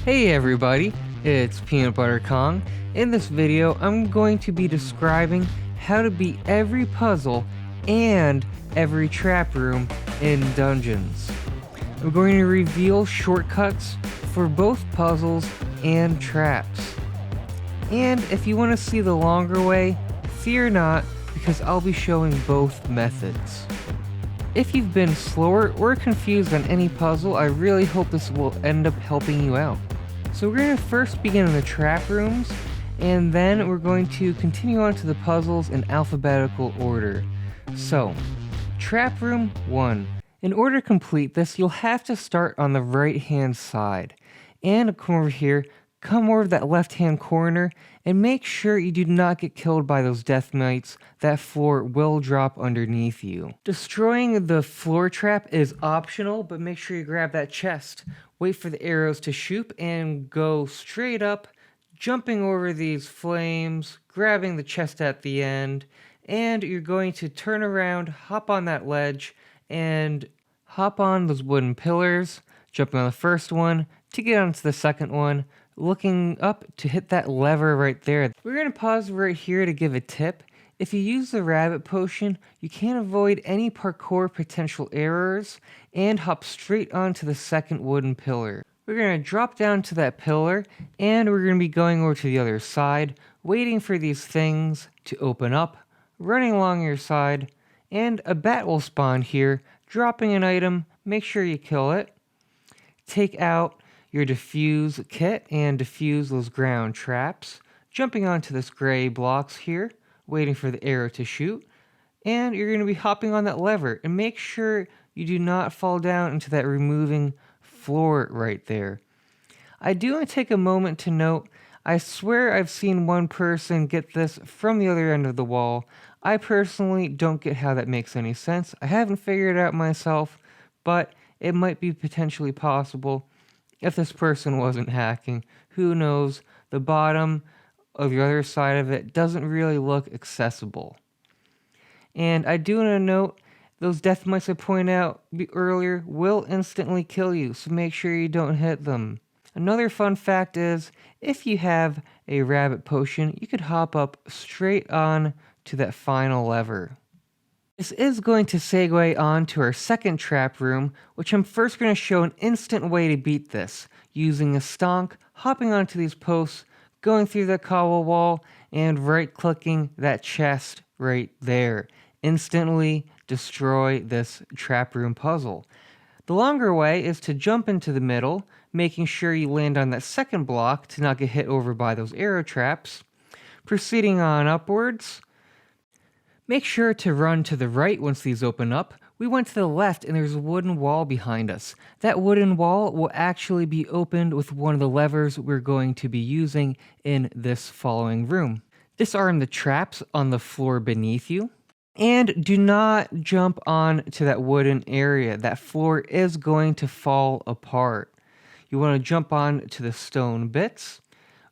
Hey everybody, it's Peanut Butter Kong. In this video, I'm going to be describing how to beat every puzzle and every trap room in dungeons. I'm going to reveal shortcuts for both puzzles and traps. And if you want to see the longer way, fear not, because I'll be showing both methods. If you've been slower or confused on any puzzle, I really hope this will end up helping you out. So we're going to first begin in the trap rooms, and then we're going to continue on to the puzzles in alphabetical order. So, trap room 1. In order to complete this, you'll have to start on the right hand side. And come over here, come over that left hand corner, and make sure you do not get killed by those death mites. That floor will drop underneath you. Destroying the floor trap is optional, but make sure you grab that chest. Wait for the arrows to shoot and go straight up, jumping over these flames, grabbing the chest at the end, and you're going to turn around, hop on that ledge, and hop on those wooden pillars, jumping on the first one to get onto the second one, looking up to hit that lever right there. We're going to pause right here to give a tip. If you use the rabbit potion, you can avoid any parkour potential errors and hop straight onto the second wooden pillar. We're going to drop down to that pillar, and we're going to be going over to the other side, waiting for these things to open up, running along your side, and a bat will spawn here, dropping an item. Make sure you kill it. Take out your diffuse kit and diffuse those ground traps, jumping onto this gray blocks here, waiting for the arrow to shoot, and you're going to be hopping on that lever, and make sure you do not fall down into that removing floor right there. I do want to take a moment to note, I swear I've seen one person get this from the other end of the wall. I personally don't get how that makes any sense. I haven't figured it out myself, but it might be potentially possible. If this person wasn't hacking, who knows? The bottom of the other side of it doesn't really look accessible. And I do want to note, those death mites I pointed out earlier will instantly kill you, so make sure you don't hit them. Another fun fact is, if you have a rabbit potion, you could hop up straight on to that final lever. This is going to segue on to our second trap room, which I'm first going to show an instant way to beat this, using a stonk, hopping onto these posts, going through the cobble wall, and right-clicking that chest right there. Instantly destroy this trap room puzzle. The longer way is to jump into the middle, making sure you land on that second block to not get hit over by those arrow traps. Proceeding on upwards, make sure to run to the right once these open up. We went to the left and there's a wooden wall behind us. That wooden wall will actually be opened with one of the levers we're going to be using in this following room. Disarm the traps on the floor beneath you. And do not jump on to that wooden area. That floor is going to fall apart. You want to jump on to the stone bits,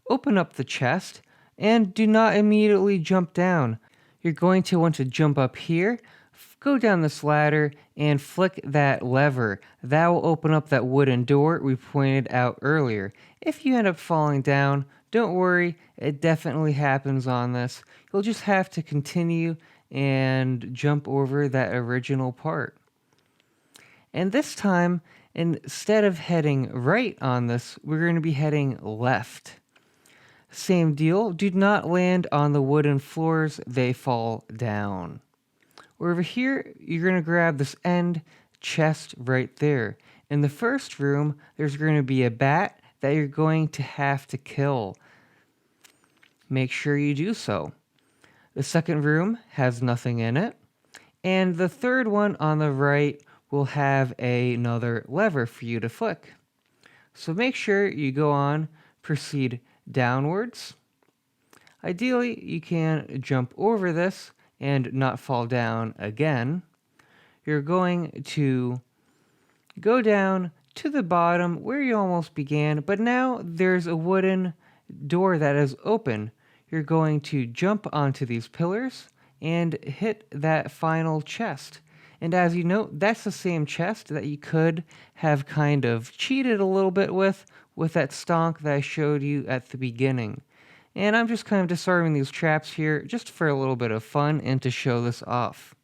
open up the chest, and do not immediately jump down. You're going to want to jump up here, go down this ladder, and flick that lever. That will open up that wooden door we pointed out earlier. If you end up falling down, don't worry, it definitely happens on this. You'll just have to continue and jump over that original part. And this time, instead of heading right on this, we're going to be heading left. Same deal, do not land on the wooden floors, they fall down. Over here, you're going to grab this end chest right there. In the first room, there's going to be a bat that you're going to have to kill. Make sure you do so. The second room has nothing in it. And the third one on the right will have another lever for you to flick. So make sure you go on, proceed downwards. Ideally, you can jump over this and not fall down again. You're going to go down to the bottom where you almost began, but now there's a wooden door that is open. You're going to jump onto these pillars and hit that final chest. And as you note, that's the same chest that you could have kind of cheated a little bit with with that stonk that I showed you at the beginning. And I'm just kind of disarming these traps here just for a little bit of fun and to show this off.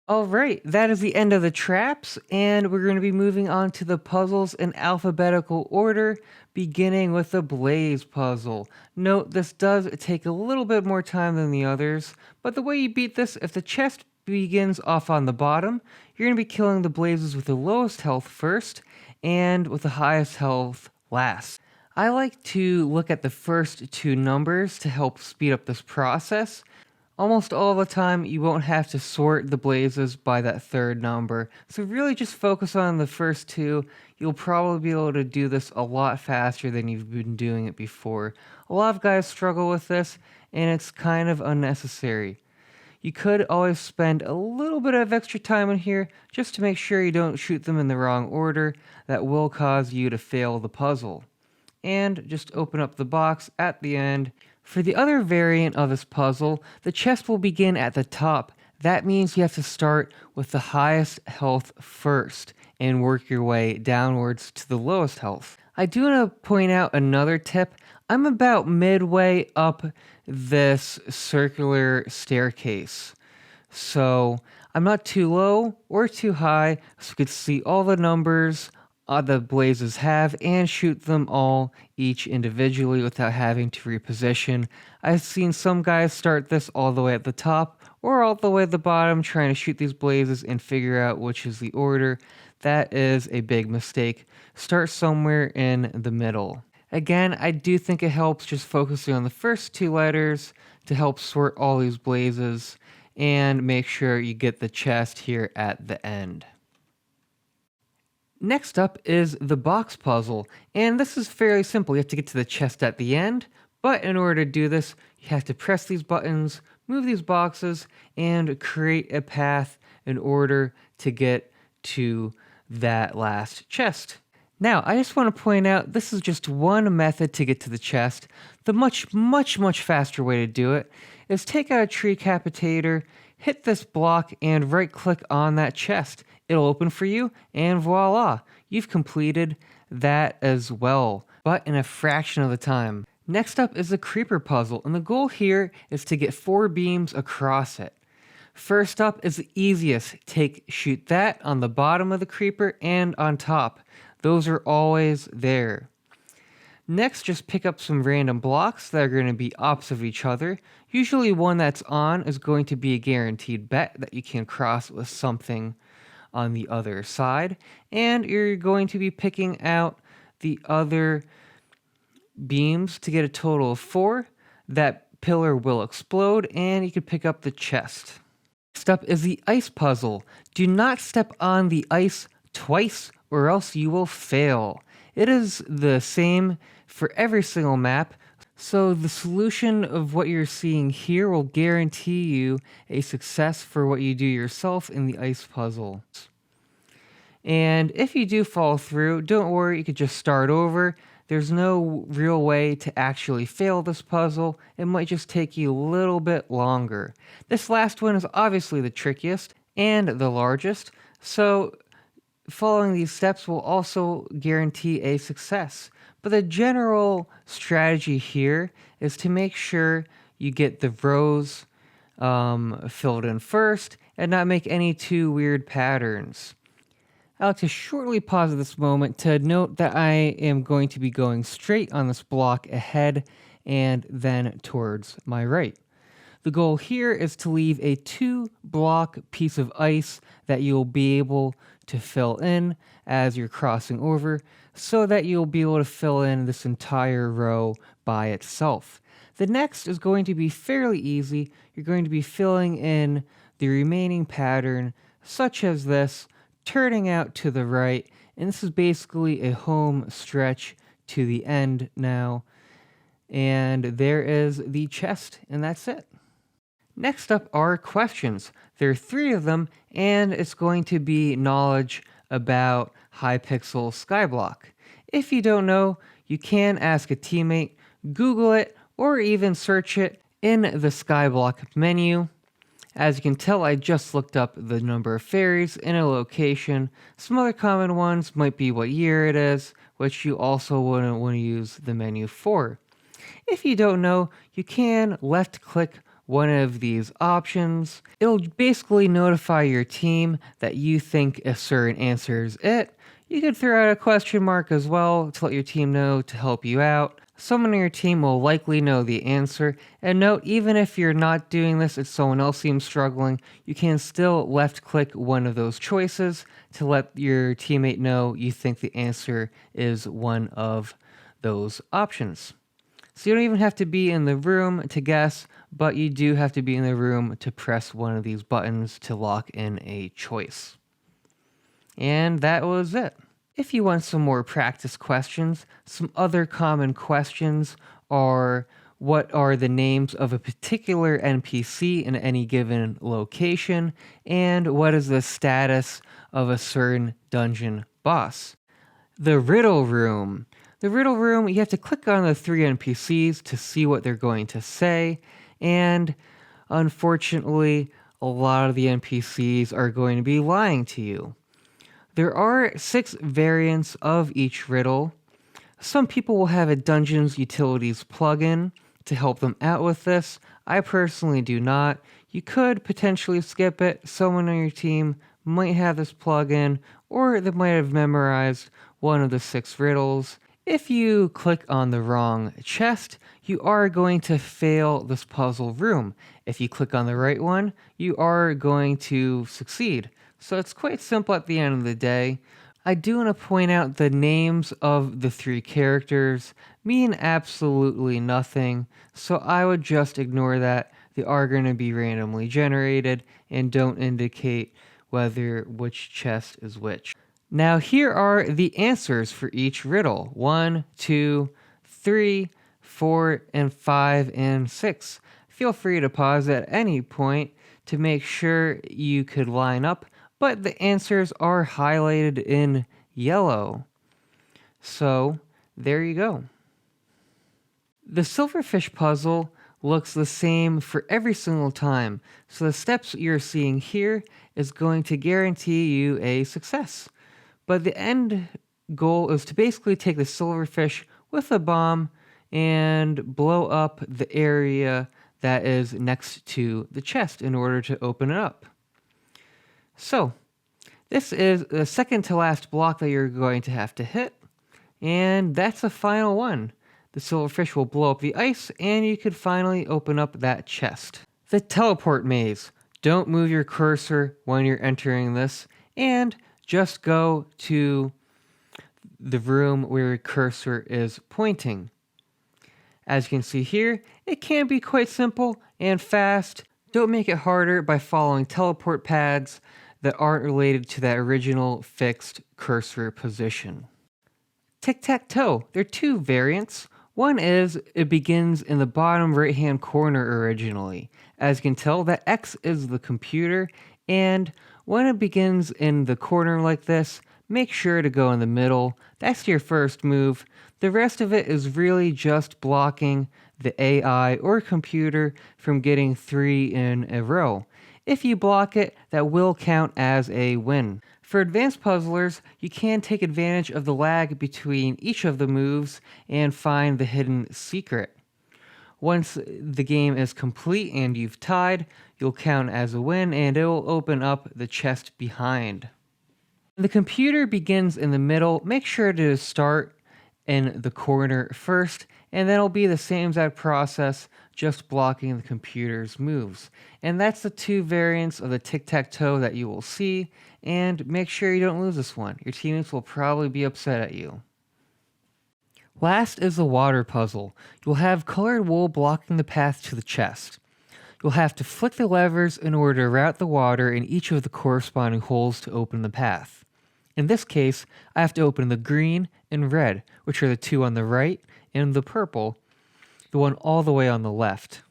Alright, that is the end of the traps, and we're going to be moving on to the puzzles in alphabetical order, beginning with the Blaze puzzle. Note, this does take a little bit more time than the others, but the way you beat this, if the chest begins off on the bottom, you're going to be killing the blazes with the lowest health first, and with the highest health last. I like to look at the first two numbers to help speed up this process. Almost all the time, you won't have to sort the blazes by that third number. So really just focus on the first two. You'll probably be able to do this a lot faster than you've been doing it before. A lot of guys struggle with this, and it's kind of unnecessary. You could always spend a little bit of extra time in here just to make sure you don't shoot them in the wrong order. That will cause you to fail the puzzle. And just open up the box at the end. For the other variant of this puzzle, the chest will begin at the top. That means you have to start with the highest health first and work your way downwards to the lowest health. I do want to point out another tip. I'm about midway up this circular staircase. So I'm not too low or too high, so you can see all the numbers the blazes have and shoot them all each individually without having to reposition. I've seen some guys start this all the way at the top or all the way at the bottom trying to shoot these blazes and figure out which is the order. That is a big mistake. Start somewhere in the middle. Again, I do think it helps just focusing on the first two letters to help sort all these blazes and make sure you get the chest here at the end. Next up is the box puzzle, and this is fairly simple. You have to get to the chest at the end, but in order to do this, you have to press these buttons, move these boxes, and create a path in order to get to that last chest. Now, I just want to point out, this is just one method to get to the chest. The much faster way to do it is take out a tree capitator, hit this block, and right-click on that chest. It'll open for you, and voila, you've completed that as well, but in a fraction of the time. Next up is the creeper puzzle, and the goal here is to get 4 beams across it. First up is the easiest. Shoot that on the bottom of the creeper and on top. Those are always there. Next, just pick up some random blocks that are going to be opposite of each other. Usually one that's on is going to be a guaranteed bet that you can cross with something on the other side. And you're going to be picking out the other beams to get a total of 4. That pillar will explode and you can pick up the chest. Next up is the ice puzzle. Do not step on the ice twice or else you will fail. It is the same for every single map, so the solution of what you're seeing here will guarantee you a success for what you do yourself in the ice puzzle. And if you do fall through, don't worry, you could just start over. There's no real way to actually fail this puzzle. It might just take you a little bit longer. This last one is obviously the trickiest and the largest, so following these steps will also guarantee a success. But the general strategy here is to make sure you get the rows filled in first and not make any too weird patterns. I like to shortly pause at this moment to note that I am going to be going straight on this block ahead and then towards my right. The goal here is to leave a 2-block piece of ice that you'll be able to fill in as you're crossing over so that you'll be able to fill in this entire row by itself. The next is going to be fairly easy. You're going to be filling in the remaining pattern such as this, turning out to the right, and this is basically a home stretch to the end now. And there is the chest, and that's it. Next up are questions. There are 3 of them, and it's going to be knowledge about Hypixel Skyblock. If you don't know, you can ask a teammate, Google it, or even search it in the Skyblock menu. As you can tell, I just looked up the number of fairies in a location. Some other common ones might be what year it is, which you also wouldn't want to use the menu for. If you don't know, you can left click one of these options. It'll basically notify your team that you think a certain answer is it. You could throw out a question mark as well to let your team know to help you out. Someone on your team will likely know the answer. And note, even if you're not doing this and someone else seems struggling, you can still left click one of those choices to let your teammate know you think the answer is one of those options. So you don't even have to be in the room to guess, but you do have to be in the room to press one of these buttons to lock in a choice. And that was it. If you want some more practice questions, some other common questions are: what are the names of a particular NPC in any given location, and what is the status of a certain dungeon boss? The Riddle Room. The Riddle Room, you have to click on the 3 NPCs to see what they're going to say, and unfortunately, a lot of the NPCs are going to be lying to you. There are 6 variants of each riddle. Some people will have a Dungeons Utilities plugin to help them out with this. I personally do not. You could potentially skip it. Someone on your team might have this plugin, or they might have memorized one of the 6 riddles. If you click on the wrong chest, you are going to fail this puzzle room. If you click on the right one, you are going to succeed. So it's quite simple at the end of the day. I do want to point out the names of the 3 characters mean absolutely nothing, so I would just ignore that. They are going to be randomly generated and don't indicate which chest is which. Now here are the answers for each riddle: 1, 2, 3, 4, and 5, and 6. Feel free to pause at any point to make sure you could line up, but the answers are highlighted in yellow. So there you go. The Silverfish Puzzle looks the same for every single time, so the steps you're seeing here is going to guarantee you a success. But the end goal is to basically take the silverfish with a bomb and blow up the area that is next to the chest in order to open it up. So, this is the second to last block that you're going to have to hit, and that's the final one. The silverfish will blow up the ice, and you could finally open up that chest. The teleport maze. Don't move your cursor when you're entering this, and just go to the room where your cursor is pointing. As you can see here, it can be quite simple and fast. Don't make it harder by following teleport paths that aren't related to that original fixed cursor position. Tic Tac Toe. There are 2 variants. One is it begins in the bottom right hand corner originally. As you can tell, that X is the computer, and when it begins in the corner like this, make sure to go in the middle. That's your first move. The rest of it is really just blocking the AI or computer from getting 3 in a row. If you block it, that will count as a win. For advanced puzzlers, you can take advantage of the lag between each of the moves and find the hidden secret. Once the game is complete and you've tied, you'll count as a win and it will open up the chest behind. The computer begins in the middle. Make sure to start in the corner first, and then it'll be the same exact process, just blocking the computer's moves. And that's the 2 variants of the tic-tac-toe that you will see, and make sure you don't lose this one. Your teammates will probably be upset at you. Last is the water puzzle. You'll have colored wool blocking the path to the chest. You'll have to flick the levers in order to route the water in each of the corresponding holes to open the path. In this case, I have to open the green and red, which are the 2 on the right, and the purple, the one all the way on the left.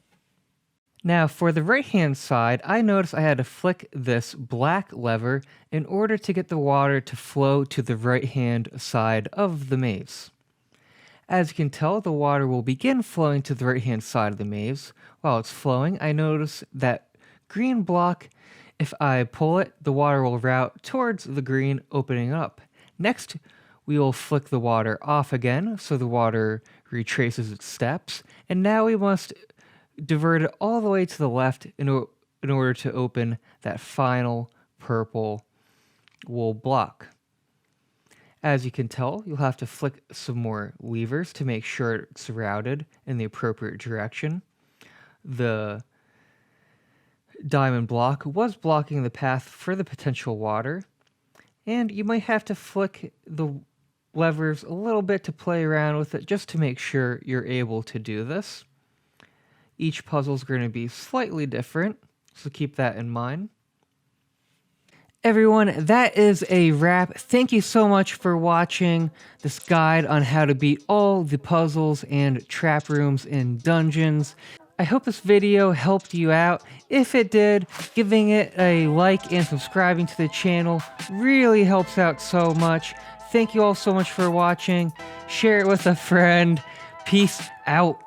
Now, for the right-hand side, I noticed I had to flick this black lever in order to get the water to flow to the right-hand side of the maze. As you can tell, the water will begin flowing to the right-hand side of the maze. While it's flowing, I notice that green block. If I pull it, the water will route towards the green, opening up. Next, We will flick the water off again so the water retraces its steps. And now we must divert it all the way to the left in order to open that final purple wool block. As you can tell, you'll have to flick some more levers to make sure it's routed in the appropriate direction. The diamond block was blocking the path for the potential water, and you might have to flick the levers a little bit to play around with it just to make sure you're able to do this. Each puzzle is going to be slightly different, so keep that in mind. Everyone, that is a wrap. Thank you so much for watching this guide on how to beat all the puzzles and trap rooms in dungeons. I hope this video helped you out. If it did, giving it a like and subscribing to the channel really helps out so much. Thank you all so much for watching. Share it with a friend. Peace out.